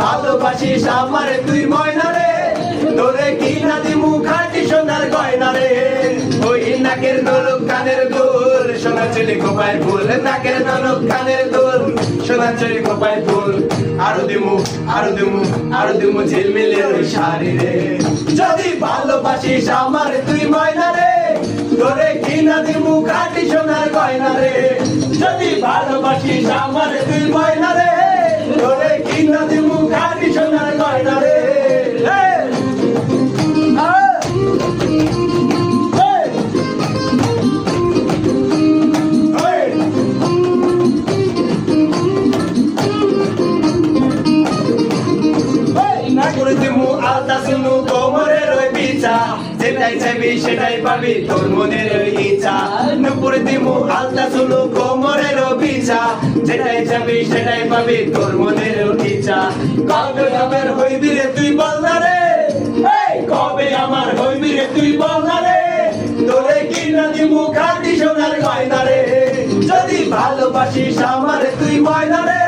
ভালোবাসিস আমারে তুই ময়না রে, তোরে কিনা দিমু খাঁটি সোনার গয়না রে। ওই নাকের নলক কানের দুল, সোনা চুলি খোপায় ফুল, নাকের নলক কানের দুল, সোনা চুলি খোপায় ফুল। আরো দিমু আরো দিমু আরো দিমু ঝিলমিলের ওই শাড়ি রে। যদি ভালোবাসিস আমারে তুই ময়না রে, তোরে কিনা দিমু খাঁটি সোনার গয়না রে। যদি ভালোবাসিস আমারে তুই ময়না রে, তোরে কিনা দিমু খাঁটি সোনার গয়না রে। আলতা শুনু কোমরের ওই বিছা, যেটাই চাইবি সেটাই পাবি তোর মনের ওই ইচ্ছা। নুপুরে দিমু আলতা শুনু কোমরের ওই বিছা, যেটাই চাইবি সেটাই পাবি তোর মনের ওই ইচ্ছা। কবে আমার হইবি রে তুই বল না রে, কবে আমার হইবি রে তুই বল না রে, তোরে কিনা দিমু খাঁটি সোনার গয়না রে। যদি ভালোবাসিস আমারে তুই ময়না রে,